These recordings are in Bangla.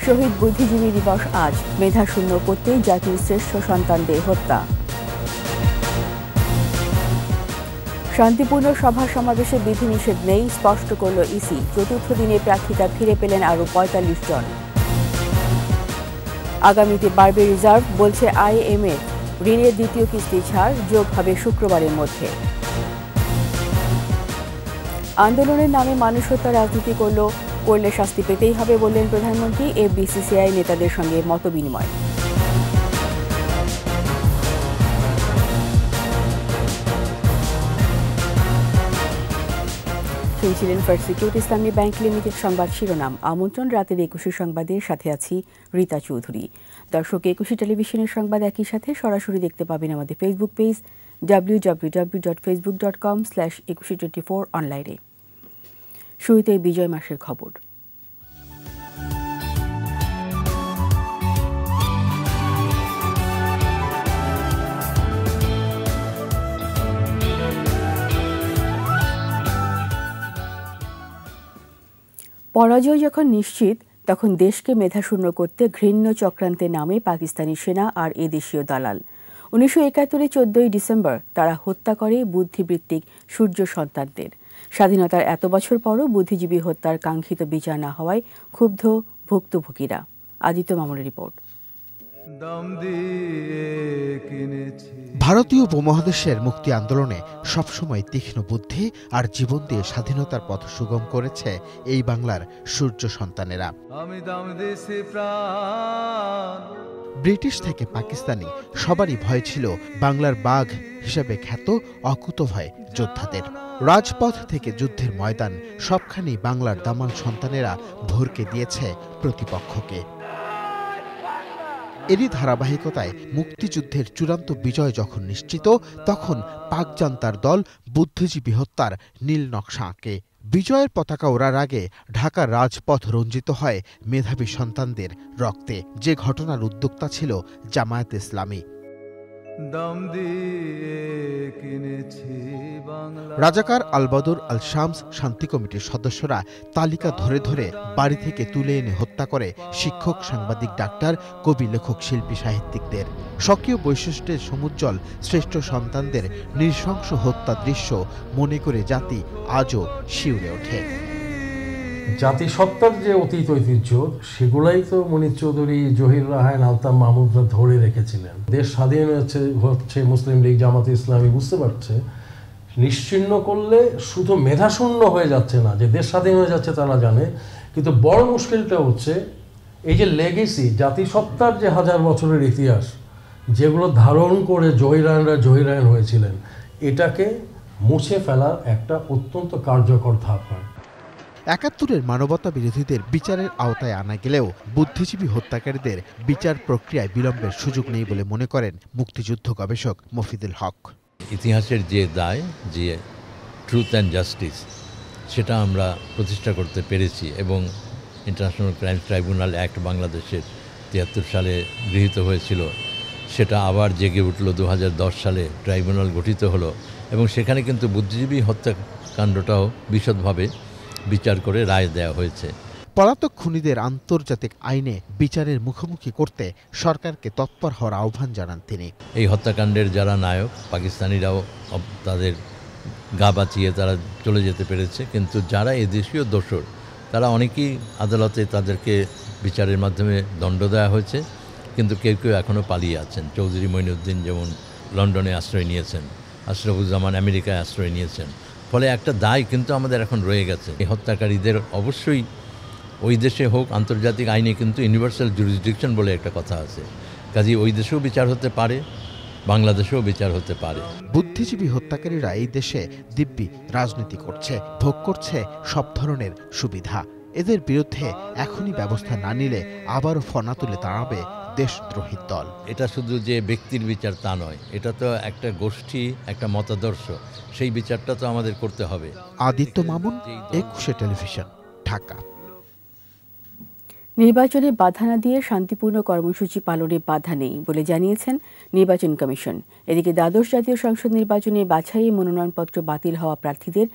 শহীদ বুদ্ধিজীবী দিবস আজ, মেধাশূন্য করতেই জাতির শ্রেষ্ঠ সন্তানদের হত্যা। শান্তিপূর্ণ সভা সমাবেশে বিধিনিষেধ নেই, স্পষ্ট করল ইসি। চতুর্থ দিনে প্রার্থিতা ফিরে পেলেন আরও ৪৫ জন। আগামীতে বাড়বে রিজার্ভ, বলছে আইএমএফ। ঋণের দ্বিতীয় কিস্তি ছাড় যোগ হবে শুক্রবারের মধ্যে। আন্দোলনের নামে মানুষ হত্যা রাজনীতি করলে শাস্তি পেতেই হবে বললেন প্রধানমন্ত্রী। এফবিসিসিআই নেতাদের সঙ্গে মতবিনিময়। শুনছিলেন ফার্স্ট সিকিউরিটি ইসলামী ব্যাংক লিমিটেড সংবাদ শিরোনাম। আমন্ত্রণ রাতের ২১ সংবাদের সাথে আছি রীতা চৌধুরী। দর্শক, ২১ টেলিভিশনের সংবাদ একই সাথে সরাসরি দেখতে পাবেন আমাদের ফেসবুক পেজ www.facebook.com/2124 অনলাইনে। শুরুতে বিজয় মাসের খবর। পরাজয় যখন নিশ্চিত, তখন দেশকে মেধাশূন্য করতে ঘৃণ্য চক্রান্তে নামে পাকিস্তানি সেনা আর এদেশীয় দালাল। ১৯৭১ 14ই ডিসেম্বর তারা হত্যা করে বুদ্ধিবৃত্তিক সূর্য সন্তানদের। স্বাধীনতার এত বছর পরও বুদ্ধিজীবী হত্যার কাঙ্ক্ষিত বিচার না হওয়ায় ক্ষুব্ধ ভুক্তভোগীরা। আদিত্য মামুনের রিপোর্ট। ভারতীয় উপমহাদেশের মুক্তি আন্দোলনে সবসময় তীক্ষ্ণ বুদ্ধি আর জীবন দিয়ে স্বাধীনতার পথ সুগম করেছে এই বাংলার সূর্য সন্তানেরা। ব্রিটিশ থেকে পাকিস্তানি সবারই ভয় ছিল বাংলার বাঘ হিসেবে খ্যাত অকুতভয় যোদ্ধাদের। রাজপথ থেকে যুদ্ধের ময়দান সবখানি বাংলার দামাল সন্তানেরা ভরকে দিয়েছে প্রতিপক্ষকে। এরই ধারাবাহিকতায় মুক্তিযুদ্ধের চূড়ান্ত বিজয় যখন নিশ্চিত, তখন পাক জান্তার দল বুদ্ধিজীবী হত্যার নীল নকশা আঁকে। বিজয়ের পতাকা ওড়ার আগে ঢাকার রাজপথ রঞ্জিত হয় মেধাবী সন্তানদের রক্তে, যে ঘটনার উদ্যোক্তা ছিল জামায়াতে ইসলামী। রাজাকার আলবদর আল শামস শান্তি কমিটির সদস্যরা তালিকা ধরে ধরে বাড়ি থেকে তুলে এনে হত্যা করে শিক্ষক, সাংবাদিক, ডাক্তার, কবি, লেখক, শিল্পী, সাহিত্যিকদের। স্বকীয় বৈশিষ্ট্যের সমুজ্জ্বল শ্রেষ্ঠ সন্তানদের নৃশংস হত্যা দৃশ্য মনে করে জাতি আজও শিউরে ওঠে। জাতিসত্তার যে অতীত ঐতিহ্য, সেগুলাই তো মনির চৌধুরী, জহির রায়হান, আলতাফ মাহমুদরা ধরে রেখেছিলেন। দেশ স্বাধীন হচ্ছে মুসলিম লীগ, জামাতে ইসলামী বুঝতে পারছে নিশ্চিহ্ন করলে শুধু মেধাশূন্য হয়ে যাচ্ছে না, যে দেশ স্বাধীন হয়ে যাচ্ছে তারা জানে। কিন্তু বড় মুশকিলটা হচ্ছে এই যে লেগেসি, জাতিসত্তার যে হাজার বছরের ইতিহাস, যেগুলো ধারণ করে জহির রায়হান হয়েছিলেন, এটাকে মুছে ফেলার একটা অত্যন্ত কার্যকর ধাপ হয়। ৭১-এর মানবতা বিরোধীদের বিচারের আওতায় আনা গেলেও বুদ্ধিজীবী হত্যাকারীদের বিচার প্রক্রিয়ায় বিলম্বের সুযোগ নেই বলে মনে করেন মুক্তিযুদ্ধ গবেষক মফিদুল হক। ইতিহাসের যে দায়, যে ট্রুথ অ্যান্ড জাস্টিস, সেটা আমরা প্রতিষ্ঠা করতে পেরেছি এবং ইন্টারন্যাশনাল ক্রাইম ট্রাইব্যুনাল অ্যাক্ট বাংলাদেশের ৭৩ সালে গৃহীত হয়েছিল, সেটা আবার জেগে উঠল ২০১০ সালে, ট্রাইব্যুনাল গঠিত হলো এবং সেখানে কিন্তু বুদ্ধিজীবী হত্যাকাণ্ডটাও বিশদভাবে বিচার করে রায় দেওয়া হয়েছে। পলাতক খুনিদের আন্তর্জাতিক আইনে বিচারের মুখোমুখি করতে সরকারকে তৎপর হওয়ার আহ্বান জানান তিনি। এই হত্যাকাণ্ডের যারা নায়ক, পাকিস্তানিরাও তাদের গা বাঁচিয়ে তারা চলে যেতে পেরেছে, কিন্তু যারা এদেশীয় দোসর, তারা অনেকেই আদালতে তাদেরকে বিচারের মাধ্যমে দণ্ড দেওয়া হয়েছে, কিন্তু কেউ কেউ এখনও পালিয়ে আছেন। চৌধুরী মঈনুদ্দিন যেমন লন্ডনে আশ্রয় নিয়েছেন, আশরাফুজ্জামান আমেরিকায় আশ্রয় নিয়েছেন। ফলে একটা দায় কিন্তু আমাদের এখন রয়ে গেছে। এই হত্যাকারীদের অবশ্যই ওই দেশে হোক, আন্তর্জাতিক আইনে কিন্তু ইউনিভার্সাল জুরিসডিকশন বলে একটা কথা আছে, কাজেই ওই দেশেও বিচার হতে পারে, বাংলাদেশেও বিচার হতে পারে। বুদ্ধিজীবী হত্যাকারীরা এই দেশে দিব্যি রাজনীতি করছে, ভোগ করছে সব ধরনের সুবিধা। এদের বিরুদ্ধে এখনই ব্যবস্থা না নিলে আবারও ফনা তুলে দাঁড়াবে দেশদ্রোহী দল। এটা শুধু যে ব্যক্তির বিচার তা নয়, এটা তো একটা গোষ্ঠী, একটা মতাদর্শ, সেই বিচারটা তো আমাদের করতে হবে। আদিত্য মামুন, ২১ টেলিভিশন, ঢাকা। নির্বাচনে বাধা না দিয়ে শান্তিপূর্ণ কর্মসূচি পালনে বাধা নেই বলে জানিয়েছেন নির্বাচন কমিশন। এদিকে দ্বাদশ জাতীয় সংসদ নির্বাচনে বাছাই মনোনয়নপত্র বাতিল হওয়া প্রার্থীদের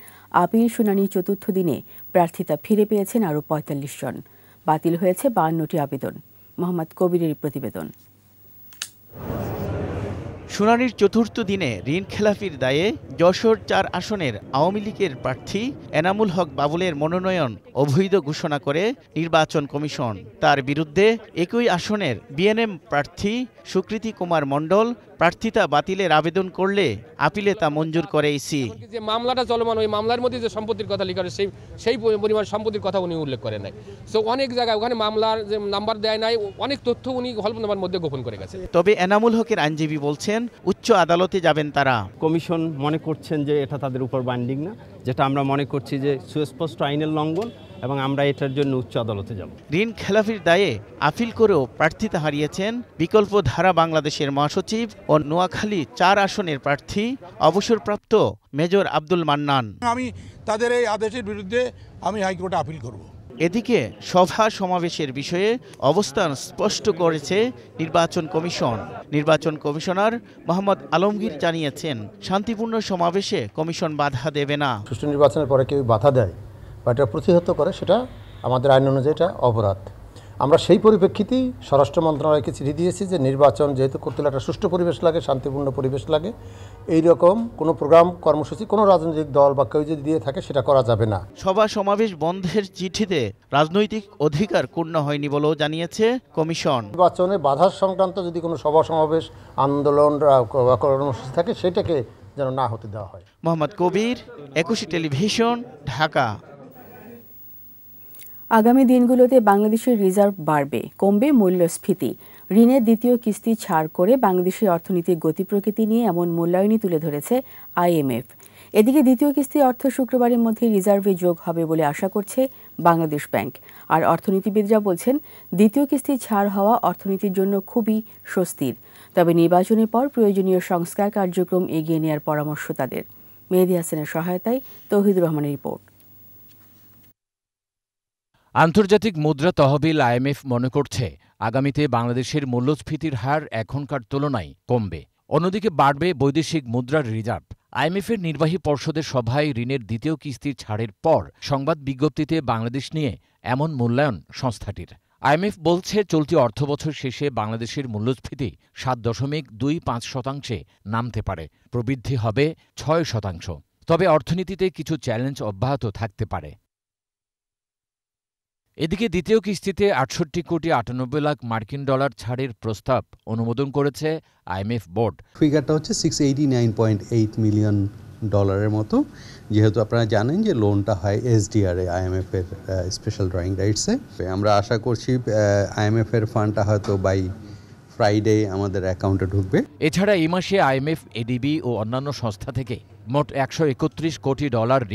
আপিল শুনানির চতুর্থ দিনে প্রার্থিতা ফিরে পেয়েছেন আরও ৪৫ জন। বাতিল হয়েছে 52টি আবেদন। মোহাম্মদ কবিরের প্রতিবেদন। শুনানির চতুর্থ দিনে ঋণ খেলাপির দায়ে যশোর ৪ আসনের আওয়ামী লীগের প্রার্থী এনামুল হক বাবুলের মনোনয়ন অবৈধ ঘোষণা করে নির্বাচন কমিশন। তার বিরুদ্ধে একই আসনের বিএনএম প্রার্থী সুকৃতি কুমার মণ্ডল প্রার্থিতা বাতিলের আবেদন করলে আপিলে তা মঞ্জুর করে ইসি। যে মামলাটা চলমান, ওই মামলার মধ্যে যে সম্পত্তির কথা লেখা সেই পরিমাণ সম্পত্তির কথা উনি উল্লেখ করেন নাই। সো অনেক জায়গায় ওখানে মামলার যে নাম্বার দেয় নাই, অনেক তথ্য উনি হলফনামার মধ্যে গোপন করে গেছে। তবে এনামুল হকের আইনজীবী বলছেন উচ্চ আদালতে যাবেন তারা। কমিশন মনে করছেন যে এটা তাদের উপর বাইন্ডিং না, যেটা আমরা মনে করছি যে সুস্পষ্ট আইনের লঙ্ঘন, এবং আমরা এটার জন্য উচ্চ আদালতে যাব। ঋণ খেলাপির দায়ে আপিল করেও প্রার্থিতা হারিয়েছেন বিকল্প ধারা বাংলাদেশের মহাসচিব ও নোয়াখালী ৪ আসনের প্রার্থী অবসরপ্রাপ্ত মেজর আব্দুল মান্নান। আমি তাদের এই আদেশের বিরুদ্ধে আমি হাইকোর্টে আপিল করব। এদিকে সভা সমাবেশের বিষয়ে অবস্থান স্পষ্ট করেছে নির্বাচন কমিশন। নির্বাচন কমিশনার মোহাম্মদ আলমগীর জানিয়েছেন, শান্তিপূর্ণ সমাবেশে কমিশন বাধা দেবে না। সুষ্ঠু নির্বাচনের পরে কেউ বাধা দেয় বা এটা প্রতিহত করে, সেটা আমাদের আইন অনুযায়ী এটা অপরাধ। আমরা সেই পরিপ্রেক্ষিতেই স্বরাষ্ট্র মন্ত্রণালয়কে চিঠি দিয়েছি যে নির্বাচন যেহেতু করতে হলে একটা সুষ্ঠু পরিবেশ লাগে, শান্তিপূর্ণ পরিবেশ লাগে, এই রকম কোনো প্রোগ্রাম কর্মসূচি কোনো রাজনৈতিক দল বা কেউ যদি দিয়ে থাকে সেটা করা যাবে না। সভা সমাবেশ বন্ধের চিঠিতে রাজনৈতিক অধিকার ক্ষুণ্ণ হয়নি বলেও জানিয়েছে কমিশন। নির্বাচনে বাধা সংক্রান্ত যদি কোনো সভা সমাবেশ, আন্দোলন বা কর্মসূচি থাকে সেটাকে যেন না হতে দেওয়া হয়। মোহাম্মদ কবির, 21 টেলিভিশন, ঢাকা। আগামী দিনগুলোতে বাংলাদেশের রিজার্ভ বাড়বে, কমবে মূল্যস্ফীতি। ঋণের দ্বিতীয় কিস্তি ছাড় করে বাংলাদেশের অর্থনীতির গতি প্রকৃতি নিয়ে এমন মূল্যায়নই তুলে ধরেছে IMF। এদিকে দ্বিতীয় কিস্তি অর্থ শুক্রবারের মধ্যে রিজার্ভে যোগ হবে বলে আশা করছে বাংলাদেশ ব্যাংক। আর অর্থনীতিবিদরা বলছেন, দ্বিতীয় কিস্তি ছাড় হওয়া অর্থনীতির জন্য খুবই স্বস্তির। তবে নির্বাচনের পর প্রয়োজনীয় সংস্কার কার্যক্রম এগিয়ে নেওয়ার পরামর্শ তাদের। মেহেদী হাসানের সহায়তায় তৌহিদুর রহমানের রিপোর্ট। আন্তর্জাতিক মুদ্রা তহবিল IMF মনে করছে, আগামীতে বাংলাদেশের মূল্যস্ফীতির হার এখনকার তুলনায় কমবে। অন্যদিকে বাড়বে বৈদেশিক মুদ্রার রিজার্ভ। IMF-এর নির্বাহী পর্ষদের সভায় ঋণের দ্বিতীয় কিস্তির ছাড়ের পর সংবাদ বিজ্ঞপ্তিতে বাংলাদেশ নিয়ে এমন মূল্যায়ন সংস্থাটির। IMF বলছে, চলতি অর্থবছর শেষে বাংলাদেশের মূল্যস্ফীতি 7.25% নামতে পারে, প্রবৃদ্ধি হবে 6%। তবে অর্থনীতিতে কিছু চ্যালেঞ্জ অব্যাহত থাকতে পারে। এদিকে দ্বিতীয় কিস্তিতে ৬৮ কোটি ৯৮ লাখ মার্কিন ডলার ছাড়ের প্রস্তাব অনুমোদন করেছে IMF বোর্ড। ফিগারটা হচ্ছে $689.8 মিলিয়ন মতো। যেহেতু আপনারা জানেন যে লোনটা হয় SDR-এ, IMF এর স্পেশাল ড্রয়িং রাইটসে। আমরা আশা করছি IMF এর ফান্ডটা হয়তো বাই ফ্রাইডে আমাদের অ্যাকাউন্টে ঢুকবে। এছাড়া এই মাসে IMF, ADB ও অন্যান্য সংস্থা থেকে মোট $১৩১ কোটি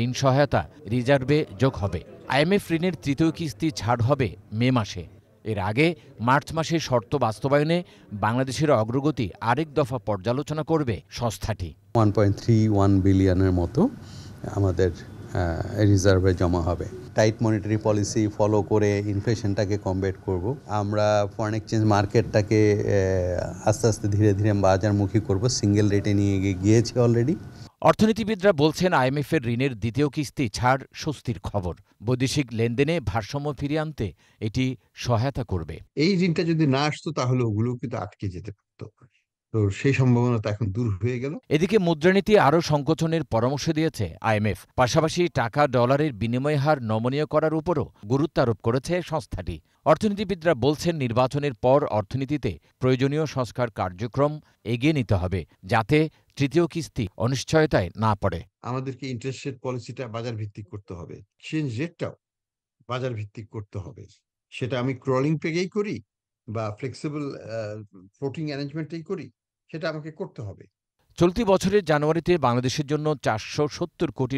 ঋণ সহায়তা রিজার্ভে যোগ হবে। IMF ঋণের তৃতীয় কিস্তি ছাড় হবে মে মাসে। এর আগে মার্চ মাসে শর্ত বাস্তবায়নে বাংলাদেশের অগ্রগতি আরেক দফা পর্যালোচনা করবে সংস্থাটি। 1.31 বিলিয়নের মতো আমাদের রিজার্ভে জমা হবে। টাইট মনিটারি পলিসি ফলো করে ইনফ্লেশনটাকে কমব্যাট করব। আমরা ফরেন এক্সচেঞ্জ মার্কেটটাকে আস্তে আস্তে ধীরে ধীরে বাজারমুখী করব। সিঙ্গেল রেটে নিয়ে গিয়েছি অলরেডি। অর্থনীতিবিদরা বলছেন, IMF-এর ঋণের দ্বিতীয় কিস্তি ছাড় স্বস্তির খবর। বৈদেশিক লেনদেনে ভারসাম্য ফিরিয়ে আনতে এটি সহায়তা করবে। এই ঋণটা যদি না আসতো তাহলে ওগুলো কিন্তু আটকে যেতে পারত, তো সেই সম্ভাবনা তো এখন দূর হয়ে গেল। এদিকে মুদ্রানীতি আরও সংকোচনের পরামর্শ দিয়েছে IMF। পাশাপাশি টাকা ডলারের বিনিময় হার নমনীয় করার উপরও গুরুত্ব আরোপ করেছে সংস্থাটি। অর্থনীতিবিদরা বলছেন, নির্বাচনের পর অর্থনীতিতে প্রয়োজনীয় সংস্কার কার্যক্রম এগিয়ে নিতে হবে, যাতে তৃতীয় কিস্তি অনিশ্চয়তায় না পড়ে। আমাদেরকে ইন্টারেস্ট রেট পলিসিটা বাজার ভিত্তিক করতে হবে, এক্সচেঞ্জ রেটটাও বাজার ভিত্তিক করতে হবে। সেটা আমি ক্রলিং পেগেই করি বা ফ্লেক্সিবল ফ্লোটিং অ্যারেঞ্জমেন্টেই করি, সেটা আমাকে করতে হবে। চলতি বছরের জানুয়ারিতে বাংলাদেশের জন্য $৪৭০ কোটি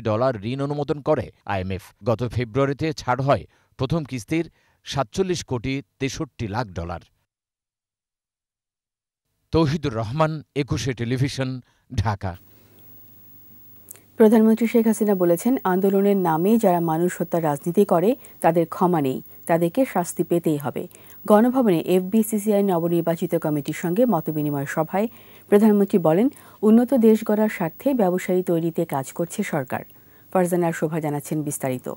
ঋণ অনুমোদন করে IMF। গত ফেব্রুয়ারিতে ছাড় হয় প্রথম কিস্তির $৪৭ কোটি ৬৩ লাখ। তৌহিদুর রহমান, 21 টেলিভিশন, ঢাকা। প্রধানমন্ত্রী শেখ হাসিনা বলেছেন, আন্দোলনের নামে যারা মানুষ হত্যার রাজনীতি করে তাদের ক্ষমা নেই, তাদেরকে শাস্তি পেতেই হবে। গণভবনে FBCCI নবনির্বাচিত কমিটির সঙ্গে মতবিনিময় সভায় প্রধানমন্ত্রী বলেন, উন্নত দেশ গড়ার স্বার্থে ব্যবসায়ী তৈরিতে কাজ করছে সরকার। ফারজানা শোভা জানাচ্ছেন বিস্তারিত।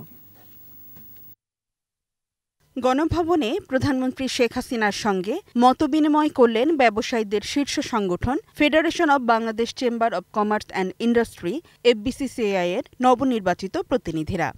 গণভবনে প্রধানমন্ত্রী শেখ হাসিনার সঙ্গে মতবিনিময় করলেন ব্যবসায়ীদের শীর্ষ সংগঠন federation of Bangladesh chamber of commerce and industry FBCCI এর নবনির্বাচিত প্রতিনিধিরা।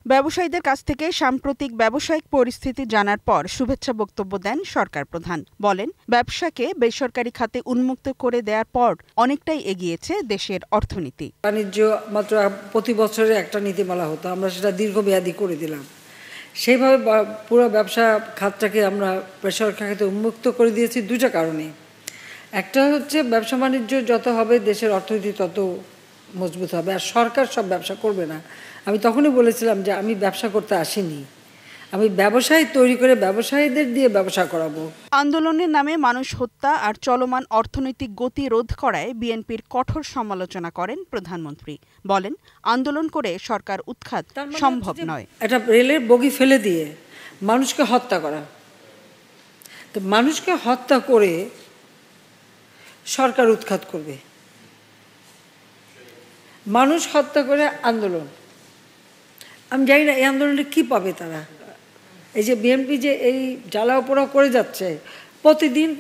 ব্যবসায়ীদের কাছ থেকে সাম্প্রতিক ব্যবসায়িক পরিস্থিতি জানার পর শুভেচ্ছা বক্তব্য দেন সরকার প্রধান। বলেন, ব্যবসাকে বেসরকারি খাতে উন্মুক্ত করে দেওয়ার পর অনেকটাই এগিয়েছে দেশের অর্থনীতি। বাণিজ্য মাত্র প্রতি বছরে একটা নীতিমালা হতো, আমরা সেটা দীর্ঘমেয়াদী করে দিলাম। সেইভাবে পুরো ব্যবসা খাতটাকে আমরা বেসরকারি খাতে উন্মুক্ত করে দিয়েছি দুটো কারণে। একটা হচ্ছে ব্যবসা বাণিজ্য যত হবে দেশের অর্থনীতি তত মজবুত হবে, আর সরকার সব ব্যবসা করবে না। আমি তখনই বলেছিলাম যে আমি ব্যবসা করতে আসিনি, আমি ব্যবসায় তৈরি করে ব্যবসায়ীদের দিয়ে ব্যবসা করাবো। আন্দোলনের নামে মানুষ হত্যা আর চলমান অর্থনৈতিক গতি রোধ করায় বিএনপির কঠোর সমালোচনা করেন প্রধানমন্ত্রী। বলেন, আন্দোলন করে সরকার উৎখাত সম্ভব নয়। এটা রেলের বগি ফেলে দিয়ে মানুষকে হত্যা করা, তো মানুষকে হত্যা করে সরকার উৎখাত করবে। মানুষ হত্যা করে আন্দোলন, আমি জানি না এই আন্দোলনে কি পাবে তারা। এই যে বিএনপি যে এই জ্বালা পোড়া করে যাচ্ছে, প্রতিদিন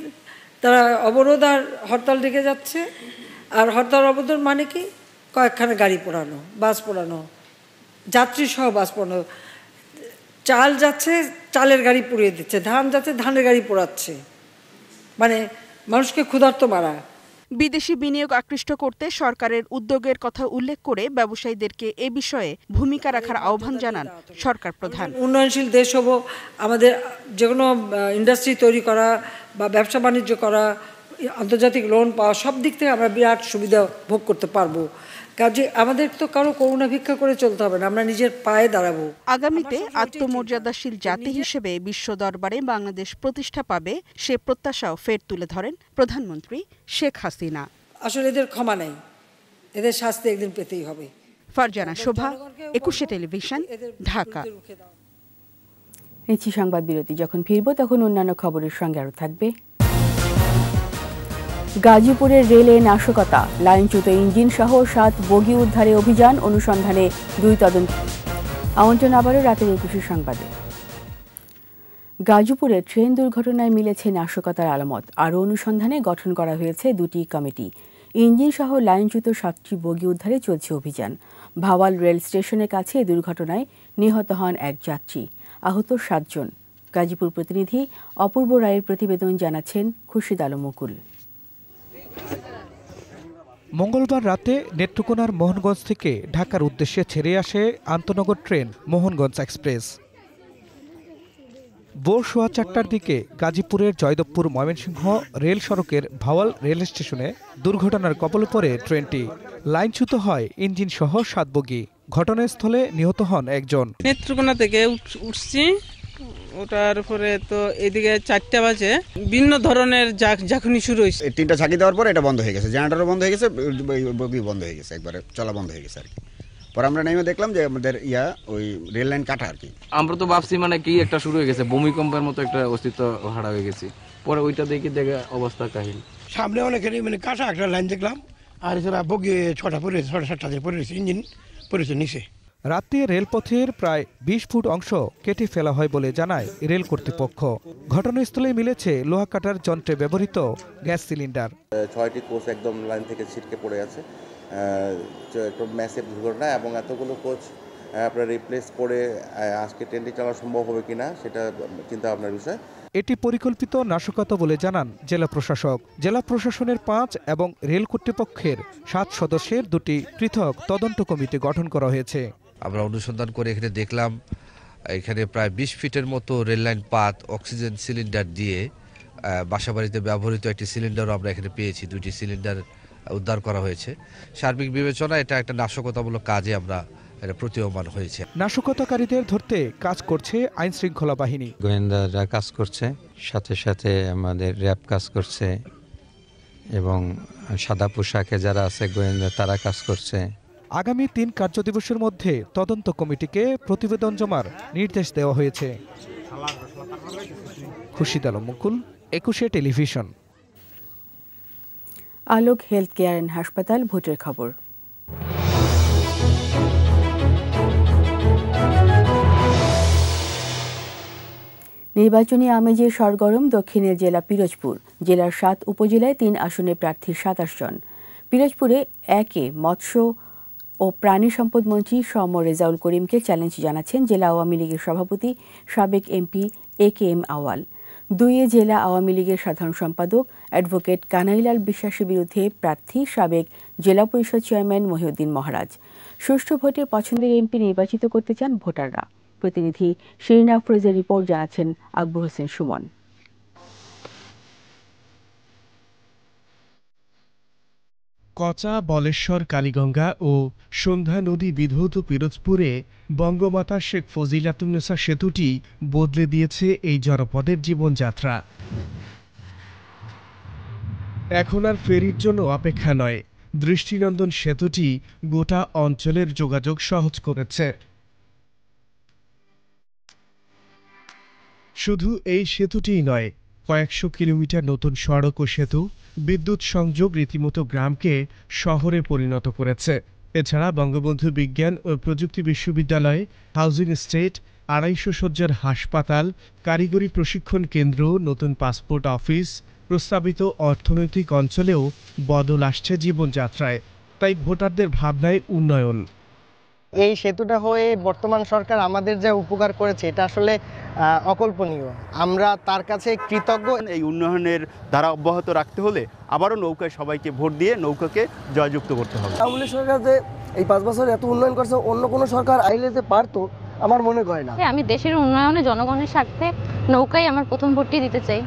তারা অবরোধ আর হরতাল ডেকে যাচ্ছে। আর হরতাল অবরোধ মানে কি, কয়েকখানা গাড়ি পোড়ানো, বাস পোড়ানো, যাত্রী সহ বাস পোড়ানো, চাল যাচ্ছে চালের গাড়ি পুড়িয়ে দিচ্ছে, ধান যাচ্ছে ধানের গাড়ি পোড়াচ্ছে, মানে মানুষকে ক্ষুধার্ত মারা। বিদেশি বিনিয়োগ আকৃষ্ট করতে সরকারের উদ্যোগের কথা উল্লেখ করে ব্যবসায়ীদেরকে এ বিষয়ে ভূমিকা রাখার আহ্বান জানান সরকার প্রধান। উন্নয়নশীল দেশ হব, আমাদের যে কোনো ইন্ডাস্ট্রি তৈরি করা বা ব্যবসা বাণিজ্য করা, আন্তর্জাতিক লোন পাওয়া, সব দিক থেকে আমরা বিরাট সুবিধা ভোগ করতে পারবো। কাজে আমাদের তো কারো করুণা ভিক্ষা করে চলতে হবে না, আমরা নিজের পায়ে দাঁড়াবো। আগামীতে আত্মমর্যাদাশীল জাতি হিসেবে বিশ্ব দরবারে বাংলাদেশ প্রতিষ্ঠা পাবে, সে প্রত্যাশাও ফের তুলে ধরেন প্রধানমন্ত্রী শেখ হাসিনা। আসলে এদের ক্ষমা নেই, এদের শাস্তি একদিন পেতেই হবে। ফারজানা শোভা, 21 টেলিভিশন, ঢাকা। নিচ্ছি সংবাদ বিরতি। যখন ফিরব তখন অন্যান্য খবরের সঙ্গে আরও থাকবে। গাজীপুরের রেলে নাশকতা, লাইনচ্যুত ইঞ্জিন সহ 7 বগি উদ্ধারে অভিযান, অনুসন্ধানে 2 তদন্ত। আমন্ত্রণ আবারও রাতের 21 সংবাদে। গাজীপুরে ট্রেন দুর্ঘটনায় মিলেছে নাশকতার আলামত। আরও অনুসন্ধানে গঠন করা হয়েছে 2টি কমিটি। ইঞ্জিন সহ লাইনচ্যুত 7টি বগি উদ্ধারে চলছে অভিযান। ভাওয়াল রেল স্টেশনের কাছে দুর্ঘটনায় নিহত হন 1 যাত্রী, আহত 7 জন। গাজীপুর প্রতিনিধি অপূর্ব রায়ের প্রতিবেদন, জানাচ্ছেন খুরশিদ আলম মুকুল। মঙ্গলবার রাতে নেত্রকোনার মোহনগঞ্জ থেকে ঢাকার উদ্দেশ্যে ছেড়ে আসে আন্তনগর ট্রেন মোহনগঞ্জ এক্সপ্রেস। ভোর 4:15টার দিকে গাজীপুরের জয়দেবপুর ময়মনসিংহ রেল সড়কের ভাওয়াল রেল স্টেশনে দুর্ঘটনার কবলে পড়ে ট্রেনটি। লাইনচ্যুত হয় ইঞ্জিন সহ 7 বগি। ঘটনাস্থলে নিহত হন 1 জন। নেত্রকোনা থেকে উঠছি, ওটার পরে তো এদিকে 4টা বাজে বিভিন্ন ধরনের ঝাঁকুনি শুরু হয়েছে। 3টা ঝাঁকি দেওয়ার পরে এটা বন্ধ হয়ে গেছে, জেনারেটরও বন্ধ হয়ে গেছে, বগি বন্ধ হয়ে গেছে, একবারে চলা বন্ধ হয়ে গেছে আর কি। পরে আমরা নেমে দেখলাম যে আমাদের ওই রেল লাইন কাটা আর কি। আমরা তো ভাবছি মানে কি একটা শুরু হয়ে গেছে, ভূমিকম্পের মতো একটা অস্তিত্ব হারা হয়ে গেছে। পরে ওইটা দেখে অবস্থা কাহিল, সামনে অনেকেরই মানে কাটা একটা লাইন দেখলাম, আর এছাড়া বগি 6টা পড়ে 6:30 পড়ে রয়েছে, ইঞ্জিন পড়েছে নিচে। রাতে রেলপথের প্রায় 20 ফুট অংশ কেটে ফেলা হয় বলে জানায় রেল কর্তৃপক্ষ। ঘটনাস্থলে মিলেছে লোহা কাটার যন্ত্রে ব্যবহৃত গ্যাস সিলিন্ডার। 6টি কোচ একদম লাইন থেকে ছিটকে পড়ে আছে, একটা ম্যাসিভ দুর্ঘটনা। এবং এতগুলো কোচ আপনার রিপ্লেস করে আজকে ট্রেনটি চালানো সম্ভব হবে কিনা সেটা চিন্তা ভাবনার বিষয়। এটি পরিকল্পিত নাশকতা বলে জানান জেলা প্রশাসক। জেলা প্রশাসনের 5 এবং রেল কর্তৃপক্ষের 7 সদস্যের 2টি পৃথক তদন্ত কমিটি গঠন করা হয়েছে। আমরা অনুসন্ধান করে এখানে দেখলাম এখানে প্রায় 20 ফিটের মতো রেললাইন পাত অক্সিজেন সিলিন্ডার দিয়ে বাসাবাড়িতে ব্যবহৃত একটি সিলিন্ডারও আমরা এখানে পেয়েছি। 2টি সিলিন্ডার উদ্ধার করা হয়েছে। সার্বিক বিবেচনা এটা একটা নাশকতামূলক কাজে আমরা প্রতীয়মান হয়েছে। নাশকতাকারীদের ধরতে কাজ করছে আইন শৃঙ্খলা বাহিনী। গোয়েন্দারা কাজ করছে, সাথে সাথে আমাদের র্যাব কাজ করছে এবং সাদা পোশাকে যারা আছে গোয়েন্দা তারা কাজ করছে। আগামী 3 কার্যদিবসের মধ্যে তদন্ত কমিটিকে প্রতিবেদন জমার নির্দেশ দেওয়া হয়েছে। খুরশিদ আলম মুকুল, 21 television. Alok health care and হাসপাতাল ভোটের খবর। নির্বাচনী আমেজে সরগরম দক্ষিণের জেলা পিরোজপুর। জেলার 7 উপজেলায় 3 আসনে প্রার্থী 27 জন। পিরোজপুরে একে মৎস্য ও প্রাণী সম্পদ মন্ত্রী সম রেজাউল করিমকে চ্যালেঞ্জ জানাচ্ছেন জেলা আওয়ামী লীগের সভাপতি সাবেক এমপি AKM আওয়াল। 2 জেলা আওয়ামী লীগের সাধারণ সম্পাদক অ্যাডভোকেট কানাইলাল বিশ্বাসের বিরুদ্ধে প্রার্থী সাবেক জেলা পরিষদ চেয়ারম্যান মহিউদ্দিন মহারাজ। সুষ্ঠু ভোটে পছন্দের এমপি নির্বাচিত করতে চান ভোটাররা। প্রতিনিধি শিরিন আফরোজের রিপোর্ট জানাচ্ছেন আকবর হোসেন সুমন। কচা, বলেশ্বর, কালীগঙ্গা ও সন্ধ্যা নদী বিধৌত পিরোজপুরে বঙ্গমাতা শেখ ফজিলাতুন্নেসা সেতুটি বদলে দিয়েছে এই জনপদের জীবনযাত্রা। এখন আর ফেরির জন্য অপেক্ষা নয়, দৃষ্টিনন্দন সেতুটি গোটা অঞ্চলের যোগাযোগ সহজ করেছে। শুধু এই সেতুটিই নয়, কয়েকশো কিলোমিটার নতুন সড়ক ও সেতু, বিদ্যুৎ সংযোগ রীতিমতো গ্রামকে শহরে পরিণত করেছে। এছাড়া বঙ্গবন্ধু বিজ্ঞান ও প্রযুক্তি বিশ্ববিদ্যালয়, হাউজিং এস্টেট, 250 শয্যার হাসপাতাল, কারিগরি প্রশিক্ষণ কেন্দ্র, নতুন পাসপোর্ট অফিস, প্রস্তাবিত অর্থনৈতিক অঞ্চলেও বদল আসছে জীবনযাত্রায়। তাই ভোটারদের ভাবনায় উন্নয়ন। এই সেতুটা হয়ে বর্তমান সরকার আমাদের যে উপকার করেছে এটা আসলে অকল্পনীয়। আমরা তার কাছে কৃতজ্ঞ। এই উন্নয়নের ধারা অব্যাহত রাখতে হলে আবারও নৌকায় সবাইকে ভোট দিয়ে নৌকাকে জয়যুক্ত করতে হবে। আওয়ামী লীগ সরকার যে এই 5 বছর এত উন্নয়ন করছে, অন্য কোনো সরকার আইলে যে পারতো আমার মনে হয় না। আমি দেশের উন্নয়নে জনগণের স্বার্থে নৌকায় আমার প্রথম ভোটটি দিতে চাই।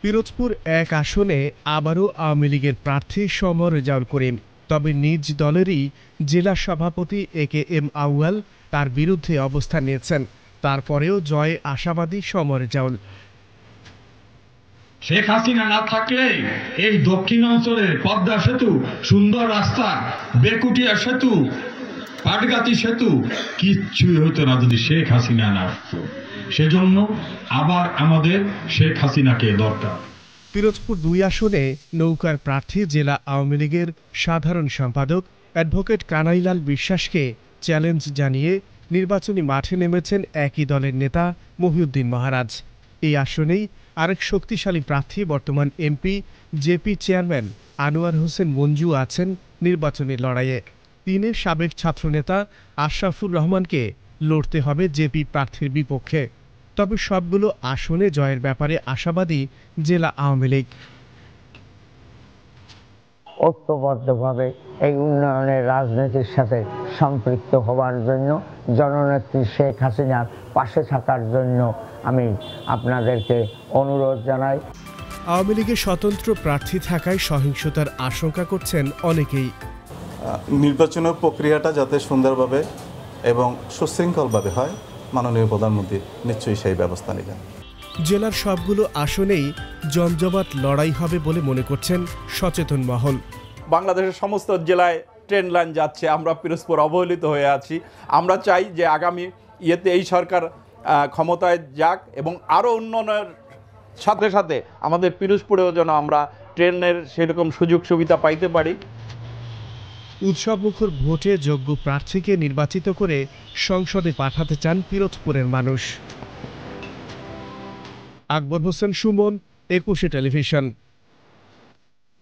পিরোজপুর 1 আসনে আবারও আওয়ামী লীগের প্রার্থী সম রেজাউল করিম। তবে নিজ দলেরই জেলা সভাপতি AKM আউয়াল তার বিরুদ্ধে অবস্থান নিয়েছেন। তারপরেও জয়ে আশাবাদী সম রেজাউল। শেখ হাসিনা না থাকলে এই দক্ষিণ অঞ্চলের পদ্মা সেতু, সুন্দর রাস্তা, বেকুটিয়া সেতু, পাটগাতি সেতু কিচ্ছুই হতো না যদি শেখ হাসিনা না আসতো। সেজন্য আবার আমাদের শেখ হাসিনাকে দরকার। পিরোজপুর 2 আসনে নৌকার প্রার্থী জেলা আওয়ামী লীগের সাধারণ সম্পাদক অ্যাডভোকেট কানাইলাল বিশ্বাসকে চ্যালেঞ্জ জানিয়ে নির্বাচনী মাঠে নেমেছেন একই দলের নেতা মহিউদ্দিন মহারাজ। এই আসনেই আরেক শক্তিশালী প্রার্থী বর্তমান MP JP chairman Anwar Hossain Manju আছেন নির্বাচনী লড়াইয়ে। 3 সাবেক ছাত্রনেতা আশরাফুর রহমানকে লড়তে হবে জেপি প্রার্থীর বিপক্ষে। তবে সবগুলো আসনে জয়ের ব্যাপারে আশাবাদী জেলা আওয়ামী লীগ। ঐক্যবদ্ধভাবে এই উন্নয়নের রাজনীতির সাথে সম্পৃক্ত হওয়ার জন্য, জননেত্রী শেখ হাসিনার পাশে থাকার জন্য আমি আপনাদেরকে অনুরোধ জানাই। আওয়ামী লীগের স্বতন্ত্র প্রার্থী থাকায় সহিংসতার আশঙ্কা করছেন অনেকেই। নির্বাচনের প্রক্রিয়াটা যাতে সুন্দরভাবে এবং সুশৃঙ্খলভাবে হয়, মাননীয় প্রধানমন্ত্রী নিশ্চয়ই সেই ব্যবস্থা নেবেন। জেলার সবগুলো আসনেই জমজমাট লড়াই হবে বলে মনে করছেন সচেতন মহল। বাংলাদেশের সমস্ত জেলায় ট্রেন লাইন যাচ্ছে, আমরা পিরোজপুর অবহেলিত হয়ে আছি। আমরা চাই যে আগামী এই সরকার ক্ষমতায় যাক এবং আরও উন্নয়নের সাথে সাথে আমাদের পিরোজপুরেও যেন আমরা ট্রেনের সেরকম সুযোগ সুবিধা পাইতে পারি। উৎসবমুখর ভোটে যোগ্য প্রার্থীকে নির্বাচিত করে সংসদে পাঠাতে চান পিরোজপুরের মানুষ। আকবর হোসেন সুমন, 21 টেলিভিশন।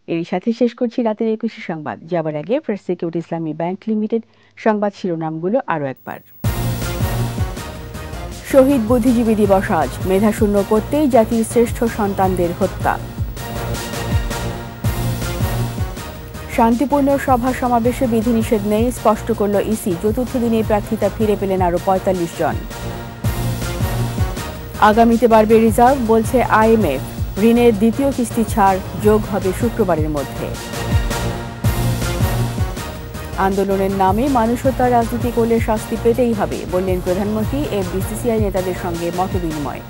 এর সাথে শেষ করছি রাতের 21 সংবাদ। যাবার আগে ফার্স্ট সিকিউরিটি ইসলামী ব্যাংক লিমিটেড সংবাদ শিরোনামগুলো আরও একবার। শহীদ বুদ্ধিজীবী দিবস আজ, মেধাশূন্য করতেই জাতির শ্রেষ্ঠ সন্তানদের হত্যা। শান্তিপূর্ণ সভা সমাবেশে বিধিনিষেধ নেই, স্পষ্ট করল ইসি। চতুর্থ দিনে প্রার্থিতা ফিরে পেলেন আরও 45 জন। আগামীতে বাড়বে রিজার্ভ, বলছে IMF। ঋণের দ্বিতীয় কিস্তি ছাড় যোগ হবে শুক্রবারের মধ্যে। আন্দোলনের নামে মানুষ হত্যার রাজনীতি করলে শাস্তি পেতেই হবে, বললেন প্রধানমন্ত্রী। BCCI নেতাদের সঙ্গে মতবিনিময়।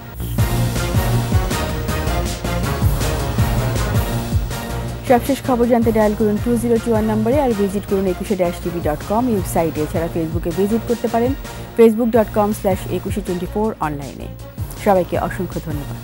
সবশেষ খবর জানতে ডায়াল করুন 2021 নম্বরে, আর ভিজিট করুন 21-tv.com ওয়েবসাইটে। এছাড়া ফেসবুকে ভিজিট করতে পারেন facebook.com/2124 অনলাইনে। সবাইকে অসংখ্য ধন্যবাদ।